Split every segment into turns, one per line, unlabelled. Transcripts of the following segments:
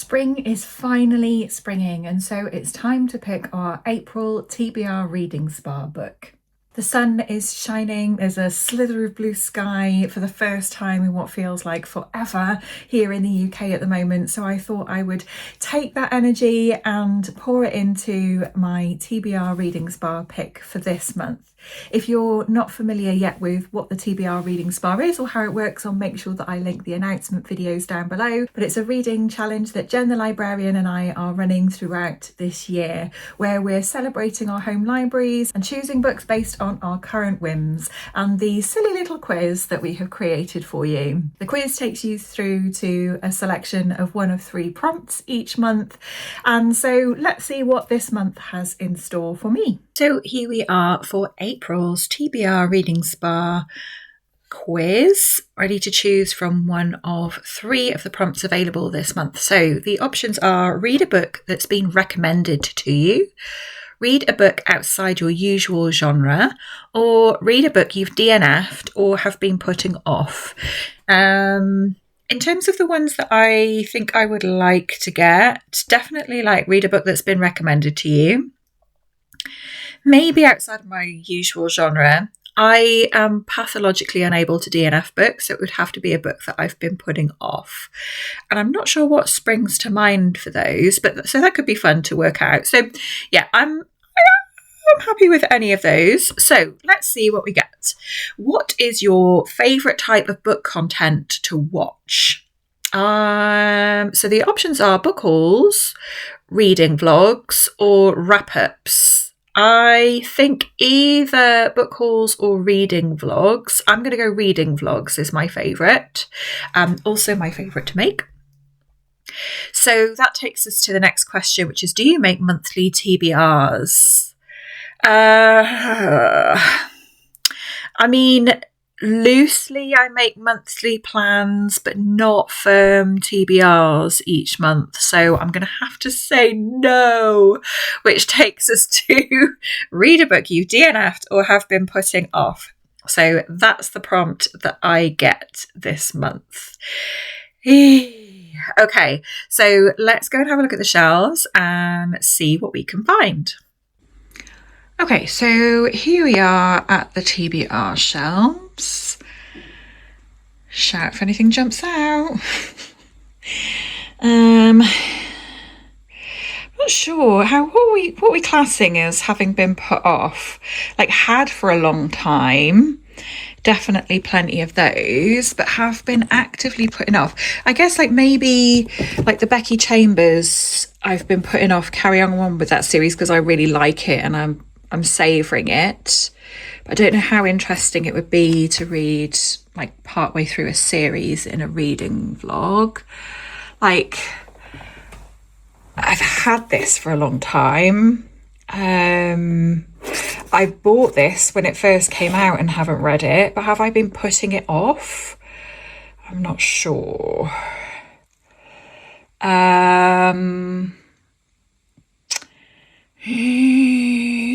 Spring is finally springing, and so it's time to pick our April TBR Reading Spa book. The sun is shining, there's a slither of blue sky for the first time in what feels like forever here in the UK at the moment, so I thought I would take that energy and pour it into my TBR Reading Spa pick for this month. If you're not familiar yet with what the TBR Reading Spa is or how it works, I'll make sure that I link the announcement videos down below. But it's a reading challenge that Jen the librarian and I are running throughout this year, where we're celebrating our home libraries and choosing books based on our current whims and the silly little quiz that we have created for you. The quiz takes you through to a selection of one of 3 prompts each month, and so let's see what this month has in store for me. So here we are for April's TBR Reading Spa quiz, ready to choose from one of 3 of the prompts available this month. So the options are: read a book that's been recommended to you, read a book outside your usual genre, or read a book you've DNF'd or have been putting off. In terms of the ones that I think I would like to get, definitely like read a book that's been recommended to you. Maybe outside of my usual genre. I am pathologically unable to DNF books, so it would have to be a book that I've been putting off. And I'm not sure what springs to mind for those, but so that could be fun to work out. So yeah, I'm happy with any of those. So let's see what we get. What is your favourite type of book content to watch? So the options are book hauls, reading vlogs, or wrap-ups. I think either book hauls or reading vlogs. I'm going to go reading vlogs is my favourite. Also my favourite to make. So that takes us to the next question, which is, do you make monthly TBRs? I mean, loosely I make monthly plans, but not firm TBRs each month. So I'm going to have to say no, which takes us to read a book you DNF'd or have been putting off. So that's the prompt that I get this month. Okay, so let's go and have a look at the shelves and see what we can find. Okay, so here we are at the TBR shelves. Shout if anything jumps out. Not sure what are we classing as having been put off? Like had for a long time. Definitely plenty of those, but have been actively putting off. I guess like maybe like the Becky Chambers, I've been putting off carrying on with that series because I really like it and I'm savouring it. But I don't know how interesting it would be to read like partway through a series in a reading vlog. Like I've had this for a long time. I bought this when it first came out and haven't read it, but have I been putting it off? I'm not sure.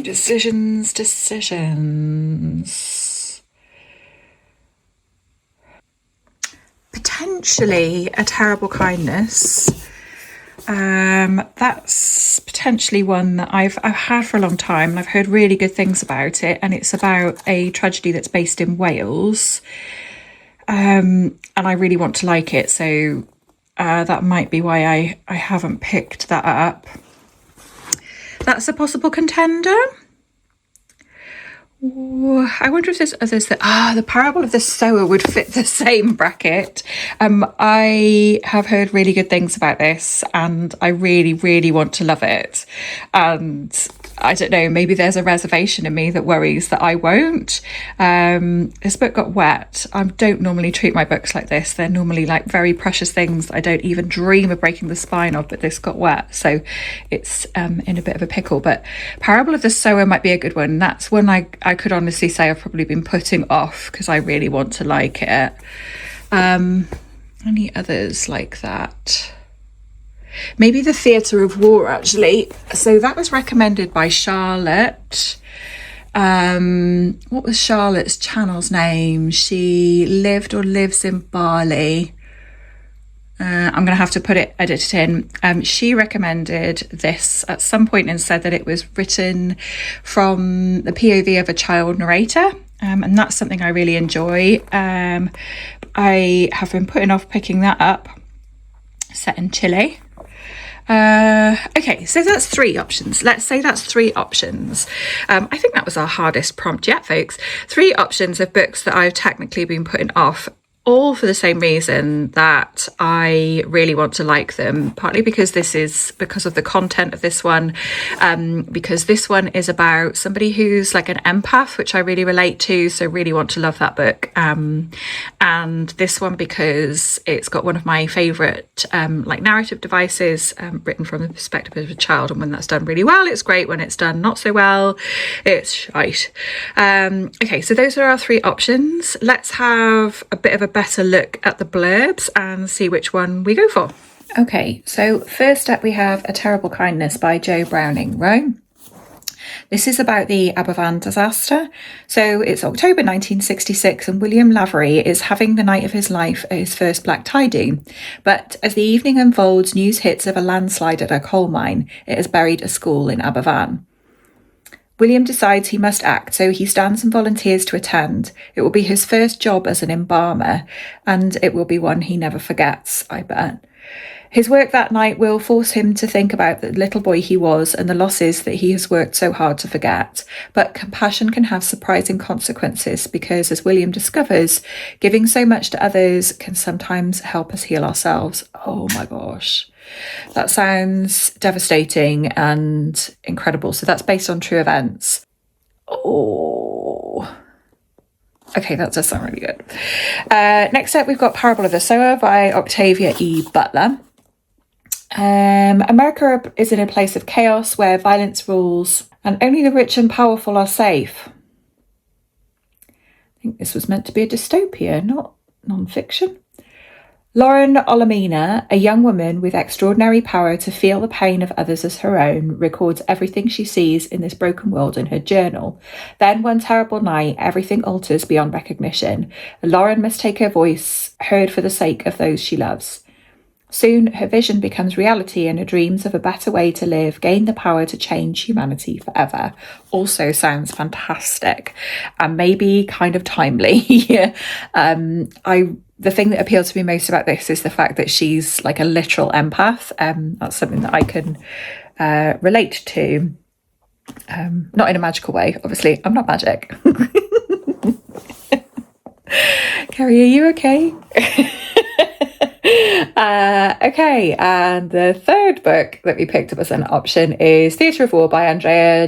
Decisions. Potentially A Terrible Kindness. That's potentially one that I've had for a long time and I've heard really good things about it, and it's about a tragedy that's based in Wales, and I really want to like it, so that might be why I haven't picked that up. That's a possible contender. Ooh, I wonder if there's others that the Parable of the Sower would fit the same bracket. I have heard really good things about this and I really want to love it, and I don't know, maybe there's a reservation in me that worries that I won't. This book got wet. I don't normally treat my books like this. They're normally like very precious things that I don't even dream of breaking the spine of, but this got wet, so it's in a bit of a pickle. But Parable of the Sower might be a good one. That's one I could honestly say I've probably been putting off because I really want to like it. Any others like that? Maybe The Theatre of War, actually. So that was recommended by Charlotte. What was Charlotte's channel's name? She lived or lives in Bali. I'm going to have to put it edited in. She recommended this at some point and said that it was written from the POV of a child narrator. And that's something I really enjoy. I have been putting off picking that up. Set in Chile. Okay, so that's 3 options. Let's say that's 3 options. I think that was our hardest prompt yet, folks. 3 options of books that I've technically been putting off, all for the same reason, that I really want to like them, partly because because of the content of this one, because this one is about somebody who's like an empath, which I really relate to, so really want to love that book. And this one because it's got one of my favourite like narrative devices, written from the perspective of a child, and when that's done really well, it's great. When it's done not so well, it's shite. Okay, so those are our 3 options. Let's have a bit of a better look at the blurbs and see which one we go for. Okay, so first up we have A Terrible Kindness by Jo Browning Rowe. This is about the Aberfan disaster. So it's October 1966 and William Lavery is having the night of his life at his first black tie do. But as the evening unfolds, news hits of a landslide at a coal mine. It has buried a school in Aberfan. William decides he must act, so he stands and volunteers to attend. It will be his first job as an embalmer, and it will be one he never forgets, I bet. His work that night will force him to think about the little boy he was and the losses that he has worked so hard to forget. But compassion can have surprising consequences because, as William discovers, giving so much to others can sometimes help us heal ourselves. Oh my gosh. That sounds devastating and incredible. So that's based on true events. Oh, okay, that does sound really good. Next up, we've got Parable of the Sower by Octavia E. Butler. America is in a place of chaos where violence rules and only the rich and powerful are safe. I think this was meant to be a dystopia, not non-fiction. Lauren Olamina, a young woman with extraordinary power to feel the pain of others as her own, records everything she sees in this broken world in her journal. Then one terrible night, everything alters beyond recognition. Lauren must take her voice heard for the sake of those she loves. Soon, her vision becomes reality and her dreams of a better way to live gain the power to change humanity forever. Also sounds fantastic and maybe kind of timely. The thing that appealed to me most about this is the fact that she's like a literal empath. That's something that I can relate to. Not in a magical way, obviously. I'm not magic. Carrie, are you okay? Okay, and the third book that we picked up as an option is Theatre of War by Andrea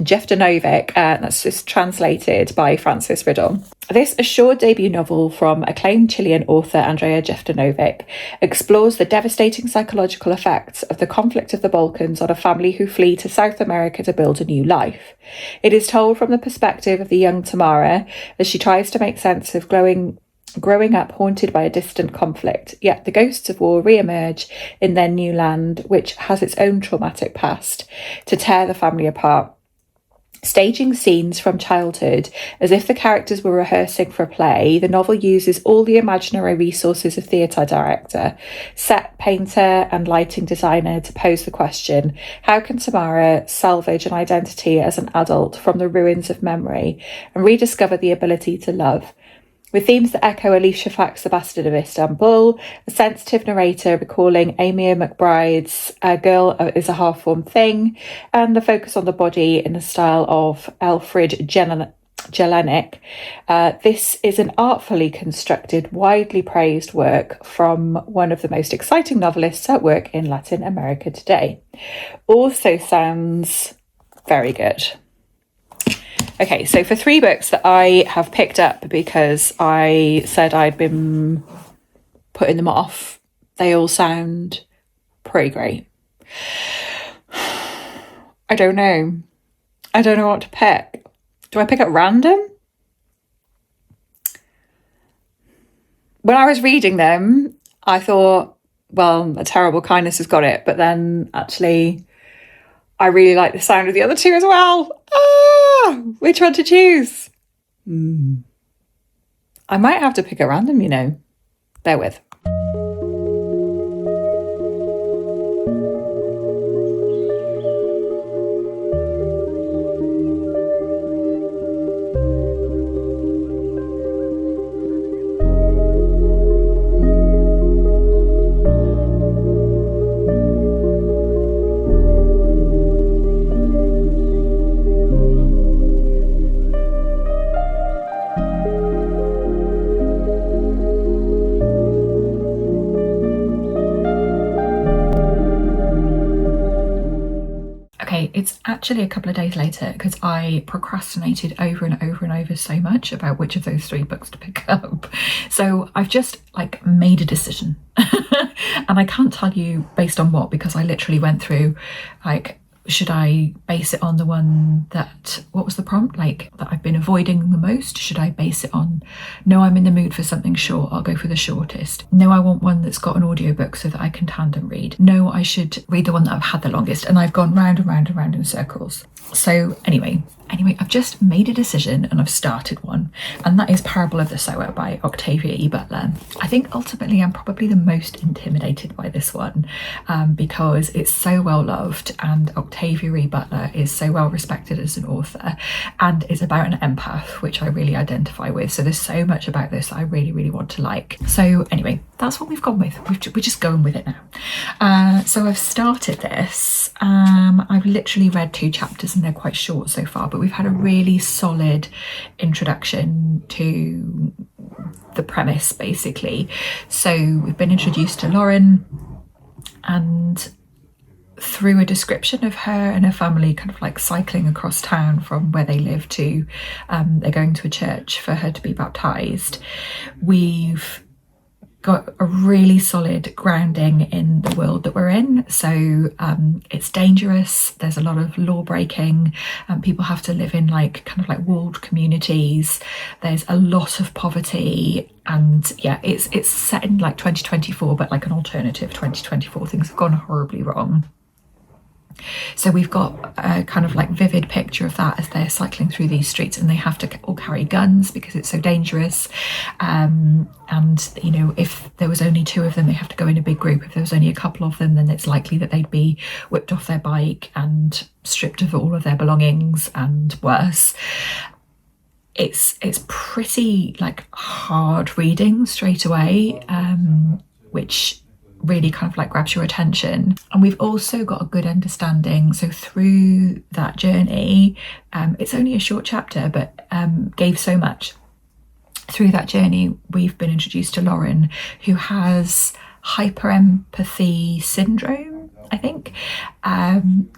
Jeftanovic. That's just translated by Francis Riddle. This assured debut novel from acclaimed Chilean author Andrea Jeftanovic explores the devastating psychological effects of the conflict of the Balkans on a family who flee to South America to build a new life. It is told from the perspective of the young Tamara as she tries to make sense of growing up haunted by a distant conflict, yet the ghosts of war re-emerge in their new land, which has its own traumatic past, to tear the family apart. Staging scenes from childhood as if the characters were rehearsing for a play, the novel uses all the imaginary resources of theatre director, set painter and lighting designer to pose the question, how can Tamara salvage an identity as an adult from the ruins of memory and rediscover the ability to love? With themes that echo Alicia Fack's The Bastard of Istanbul, a sensitive narrator recalling Amir McBride's A Girl is a Half-Formed Thing, and the focus on the body in the style of Alfred Jelinek. This is an artfully constructed, widely praised work from one of the most exciting novelists at work in Latin America today. Also sounds very good. Okay, so for 3 books that I have picked up because I said I'd been putting them off, they all sound pretty great. I don't know. I don't know what to pick. Do I pick at random? When I was reading them, I thought, well, A Terrible Kindness has got it, but then actually I really like the sound of the other 2 as well. Which one to choose? I might have to pick at random, Bear with. it's actually a couple of days later because I procrastinated over and over and over so much about which of those 3 books to pick up. So I've just like made a decision and I can't tell you based on what, because I literally went through like, should I base it on the one that, what was the prompt, like that I've been avoiding the most? Should I base it on, no, I'm in the mood for something short, I'll go for the shortest. No, I want one that's got an audiobook so that I can tandem read. No, I should read the one that I've had the longest. And I've gone round and round and round in circles. So anyway, I've just made a decision and I've started one, and that is Parable of the Sower by Octavia E. Butler. I think ultimately I'm probably the most intimidated by this one because it's so well loved, and Octavia E. Butler is so well respected as an author, and it's about an empath, which I really identify with. So there's so much about this that I really, really want to like. So anyway, that's what we've gone with. We're just going with it now. So I've started this. I've literally read 2 chapters and they're quite short so far, but we've had a really solid introduction to the premise basically. So we've been introduced to Lauren, and through a description of her and her family kind of like cycling across town from where they live to they're going to a church for her to be baptized, we've got a really solid grounding in the world that we're in. So it's dangerous, there's a lot of law breaking, people have to live in like kind of like walled communities, there's a lot of poverty, and yeah, it's set in like 2024 but like an alternative 2024. Things have gone horribly wrong. So we've got a kind of like vivid picture of that as they're cycling through these streets, and they have to all carry guns because it's so dangerous. And you know, if there was only 2 of them, they have to go in a big group. If there was only a couple of them, then it's likely that they'd be whipped off their bike and stripped of all of their belongings and worse. It's pretty like hard reading straight away, which really kind of like grabs your attention. And we've also got a good understanding, so through that journey, it's only a short chapter but gave so much. Through that journey we've been introduced to Lauren, who has hyperempathy syndrome, I think.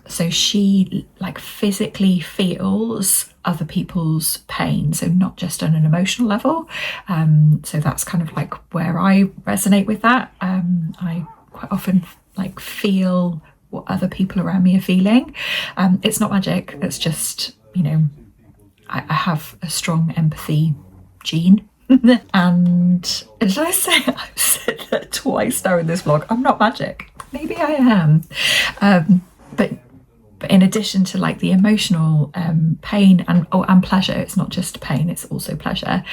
So she like physically feels other people's pain, so not just on an emotional level. So that's kind of like where I resonate with that. I quite often like feel what other people around me are feeling. It's not magic, it's just, you know, I have a strong empathy gene. And did I say, I've said that twice now in this vlog, I'm not magic. Maybe I am. But in addition to like the emotional pain and pleasure, it's not just pain, it's also pleasure.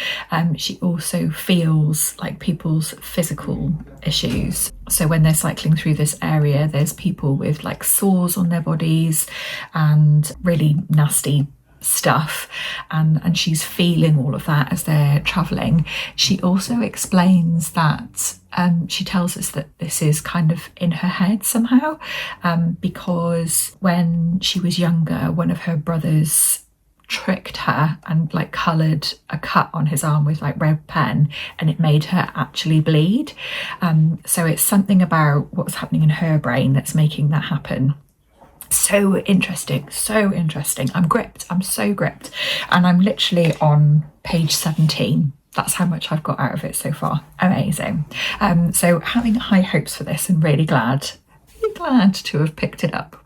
She also feels like people's physical issues. So when they're cycling through this area, there's people with like sores on their bodies and really nasty stuff, and she's feeling all of that as they're traveling. She also explains that she tells us that this is kind of in her head somehow, because when she was younger, one of her brothers tricked her and like coloured a cut on his arm with like red pen, and it made her actually bleed. So it's something about what's happening in her brain that's making that happen. So interesting, so interesting. I'm gripped, I'm so gripped, and I'm literally on page 17. That's how much I've got out of it so far. Amazing. So having high hopes for this, and really glad to have picked it up.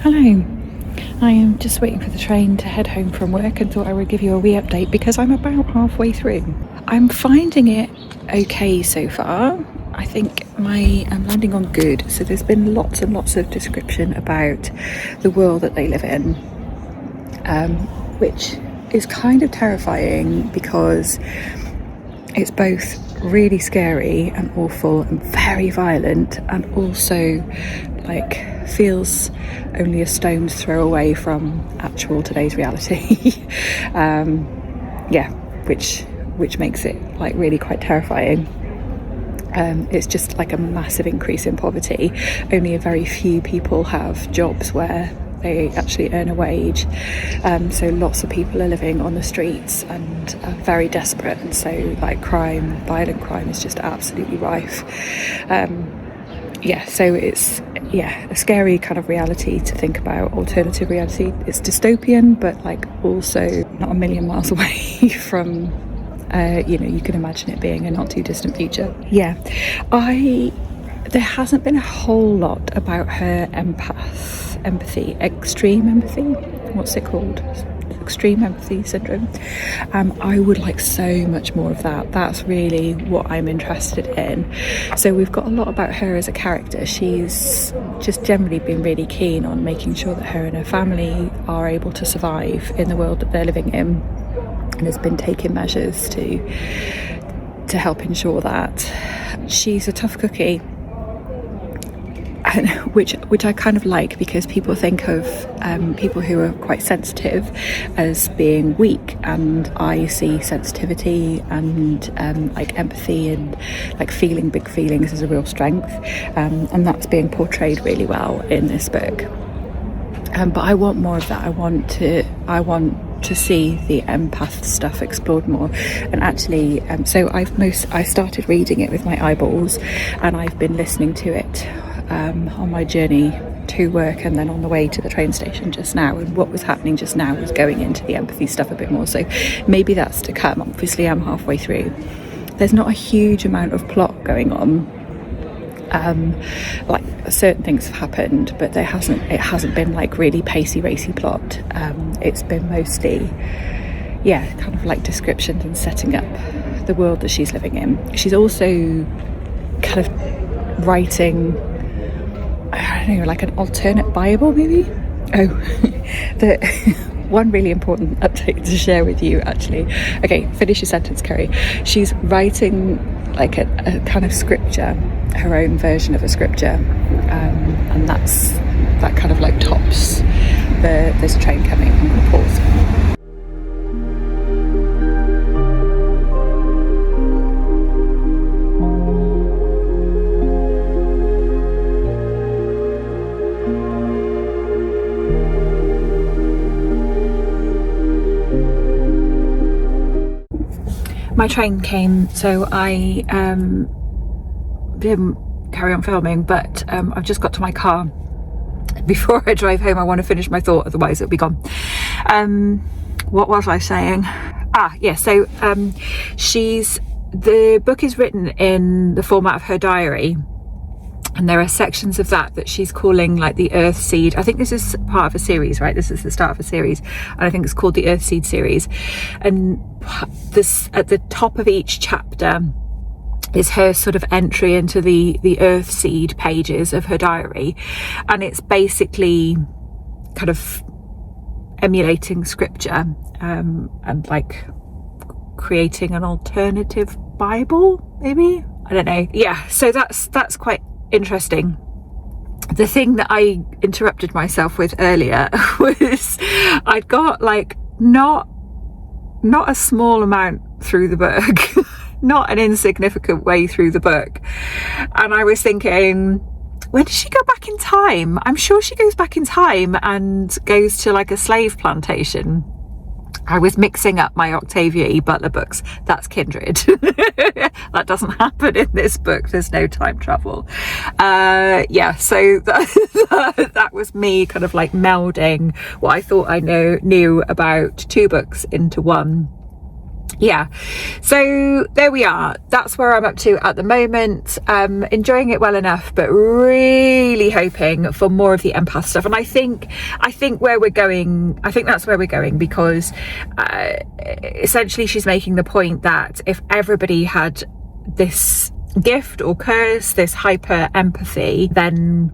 Hello, I am just waiting for the train to head home from work and thought I would give you a wee update because I'm about halfway through. I'm finding it okay so far. I think I'm landing on good. So there's been lots and lots of description about the world that they live in, which is kind of terrifying because it's both really scary and awful and very violent, and also like feels only a stone's throw away from actual today's reality. Yeah, which which makes it like really quite terrifying. It's just like a massive increase in poverty. Only a very few people have jobs where they actually earn a wage, so lots of people are living on the streets and are very desperate, and so like violent crime is just absolutely rife. So it's a scary kind of reality to think about, alternative reality. It's dystopian, but like also not a million miles away from you can imagine it being a not too distant future. There hasn't been a whole lot about her extreme empathy, what's it called? Extreme empathy syndrome. I would like so much more of that. That's really what I'm interested in. So we've got a lot about her as a character. She's just generally been really keen on making sure that her and her family are able to survive in the world that they're living in, and has been taking measures to help ensure that. She's a tough cookie, and which I kind of like, because people think of people who are quite sensitive as being weak, and I see sensitivity and like empathy and like feeling big feelings as a real strength, and that's being portrayed really well in this book. But I want more of that. I want to see the empath stuff explored more. And actually, so I started reading it with my eyeballs, and I've been listening to it on my journey to work and then on the way to the train station just now. And what was happening just now was going into the empathy stuff a bit more. So maybe that's to come. Obviously, I'm halfway through. There's not a huge amount of plot going on. Like certain things have happened, but it hasn't been like really pacey racy plot. It's been mostly kind of like descriptions and setting up the world that she's living in. She's also kind of writing, I don't know, like an alternate Bible maybe. One really important update to share with you, actually. Okay, finish your sentence, Kerry. She's writing like a kind of scripture, her own version of a scripture, and that kind of like tops there's a train coming. I'm going to pause. My train came, so I didn't carry on filming, but I've just got to my car. Before I drive home, I want to finish my thought, otherwise it'll be gone. What was I saying? So the book is written in the format of her diary, and there are sections of that she's calling like the Earth Seed. I think this is part of a series, right? This is the start of a series, and I think it's called the Earth Seed series. And this, at the top of each chapter, is her sort of entry into the Earth Seed pages of her diary, and it's basically kind of emulating scripture, and like creating an alternative Bible, maybe, I don't know. So that's quite interesting. The thing that I interrupted myself with earlier was I'd got like not a small amount through the book, not an insignificant way through the book, and I was thinking, when does she go back in time? I'm sure she goes back in time and goes to like a slave plantation. I was mixing up my Octavia E. Butler books. That's kindred. That doesn't happen in this book. There's no time travel. So that was me kind of like melding what I thought I knew about two books into one. So there we are. That's where I'm up to at the moment. Enjoying it well enough, but really hoping for more of the empath stuff. And I think where we're going, I think that's where we're going, because essentially she's making the point that if everybody had this gift or curse, this hyper empathy, then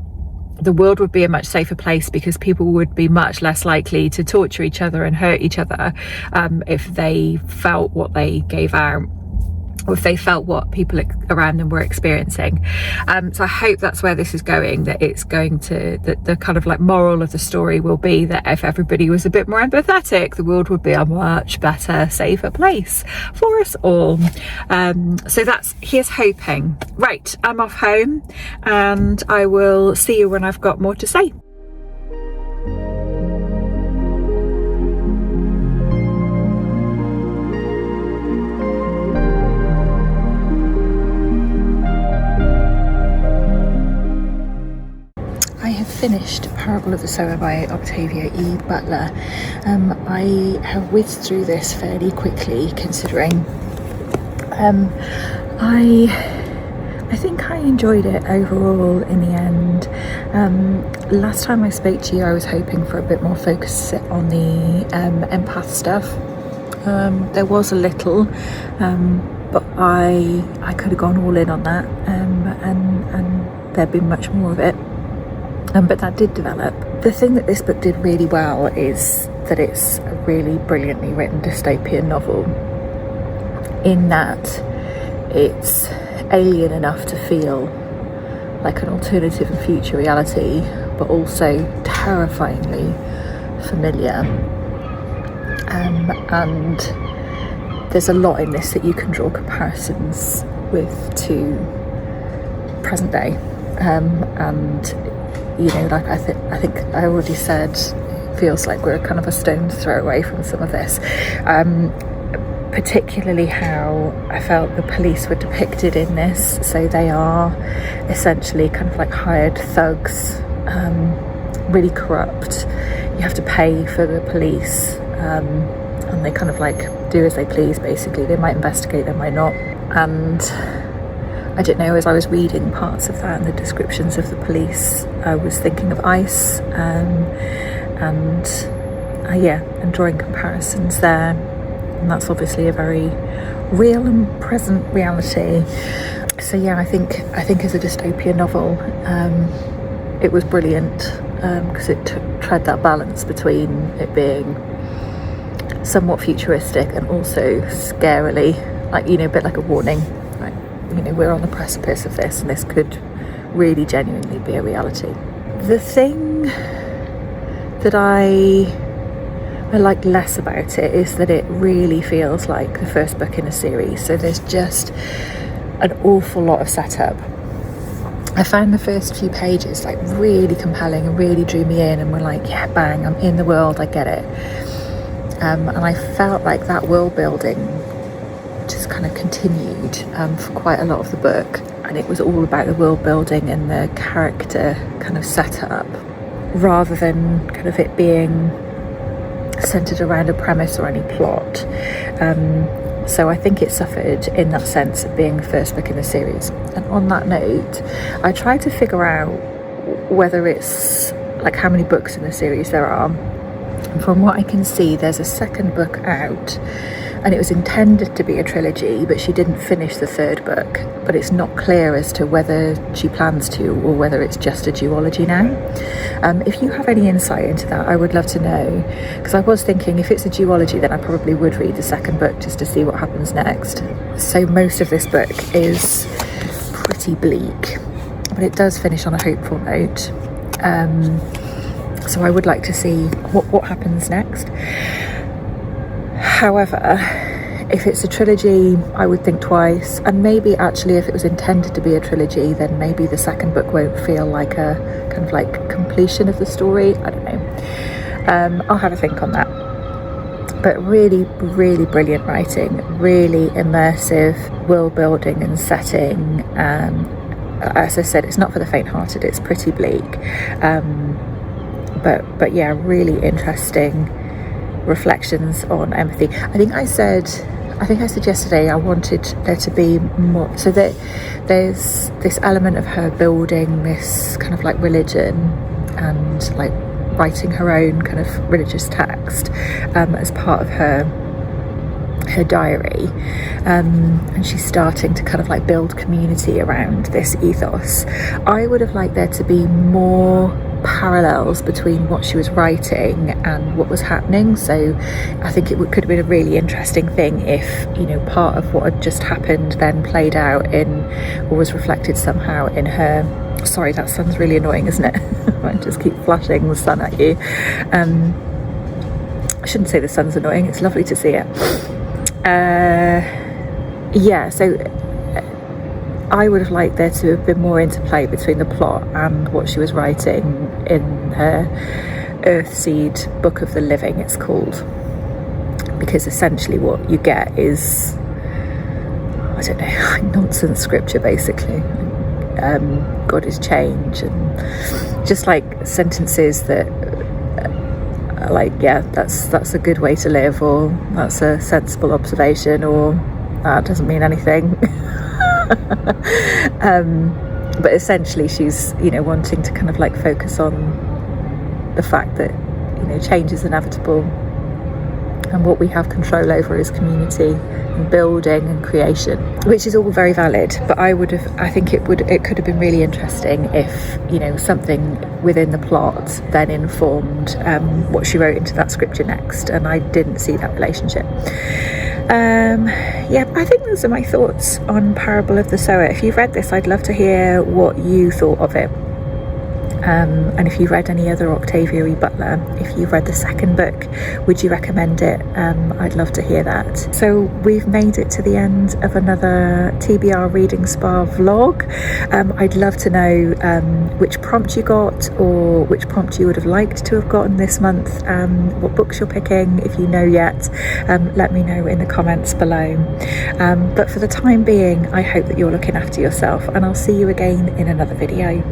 the world would be a much safer place, because people would be much less likely to torture each other and hurt each other if they felt what they gave out. or if they felt what people around them were experiencing. So I hope that's where this is going, that it's going to, that the kind of like moral of the story will be that if everybody was a bit more empathetic, the world would be a much better, safer place for us all. So here's hoping. Right, I'm off home and I will see you when I've got more to say. Finished Parable of the Sower by Octavia E. Butler. I have whizzed through this fairly quickly, considering I think I enjoyed it overall in the end. Last time I spoke to you, I was hoping for a bit more focus on the empath stuff. There was a little, but I could have gone all in on that, and there'd been much more of it. But that did develop. The thing that this book did really well is that it's a really brilliantly written dystopian novel, in that it's alien enough to feel like an alternative and future reality, but also terrifyingly familiar. And there's a lot in this that you can draw comparisons with to present day, and you know, like I think I already said, it feels like we're kind of a stone's throw away from some of this. Particularly how I felt the police were depicted in this. So they are essentially kind of like hired thugs, really corrupt. You have to pay for the police, and they kind of like do as they please, basically. They might investigate, they might not. And I don't know, as I was reading parts of that and the descriptions of the police, I was thinking of ICE, and drawing comparisons there. And that's obviously a very real and present reality. So yeah, I think as a dystopian novel, it was brilliant, because it tread that balance between it being somewhat futuristic and also scarily, like, you know, a bit like a warning. You know, we're on the precipice of this, and this could really genuinely be a reality. The thing that I like less about it is that it really feels like the first book in a series. So there's just an awful lot of setup. I found the first few pages like really compelling and really drew me in, and we're like, yeah, bang, I'm in the world, I get it. And I felt like that world building just kind of continued for quite a lot of the book, and it was all about the world building and the character kind of setup, rather than kind of it being centered around a premise or any plot. So I think it suffered in that sense of being the first book in the series. And on that note, I tried to figure out whether it's like how many books in the series there are. And from what I can see, there's a second book out, and it was intended to be a trilogy, but she didn't finish the third book. But it's not clear as to whether she plans to, or whether it's just a duology now. If you have any insight into that, I would love to know, because I was thinking if it's a duology, then I probably would read the second book just to see what happens next. So most of this book is pretty bleak, but it does finish on a hopeful note. So I would like to see what happens next. However, if it's a trilogy, I would think twice, and maybe actually if it was intended to be a trilogy, then maybe the second book won't feel like a kind of like completion of the story. I don't know. I'll have a think on that. But really, really brilliant writing, really immersive world building and setting. As I said, it's not for the faint-hearted, it's pretty bleak. But yeah, really interesting reflections on empathy. I think I said yesterday I wanted there to be more, so that there's this element of her building this kind of like religion and like writing her own kind of religious text as part of her diary, and she's starting to kind of like build community around this ethos. I would have liked there to be more parallels between what she was writing and what was happening. So I think it could have been a really interesting thing if, you know, part of what had just happened then played out in, or was reflected somehow in her. Sorry, that sun's really annoying, isn't it? I just keep flashing the sun at you. I shouldn't say the sun's annoying, it's lovely to see it. Yeah, so I would have liked there to have been more interplay between the plot and what she was writing in her Earthseed Book of the Living, it's called. Because essentially what you get is, I don't know, nonsense scripture basically. God is change, and just like sentences that like, yeah, that's a good way to live, or that's a sensible observation, or that doesn't mean anything. But essentially she's, you know, wanting to kind of like focus on the fact that, you know, change is inevitable, and what we have control over is community and building and creation, which is all very valid. But I think it could have been really interesting if, you know, something within the plot then informed what she wrote into that scripture next, and I didn't see that relationship. Yeah, I think those are my thoughts on Parable of the Sower. If you've read this, I'd love to hear what you thought of it. And if you've read any other Octavia Butler, if you've read the second book, would you recommend it? I'd love to hear that. So we've made it to the end of another TBR Reading Spa vlog. I'd love to know which prompt you got, or which prompt you would have liked to have gotten this month, what books you're picking, if you know yet. Let me know in the comments below. But for the time being, I hope that you're looking after yourself, and I'll see you again in another video.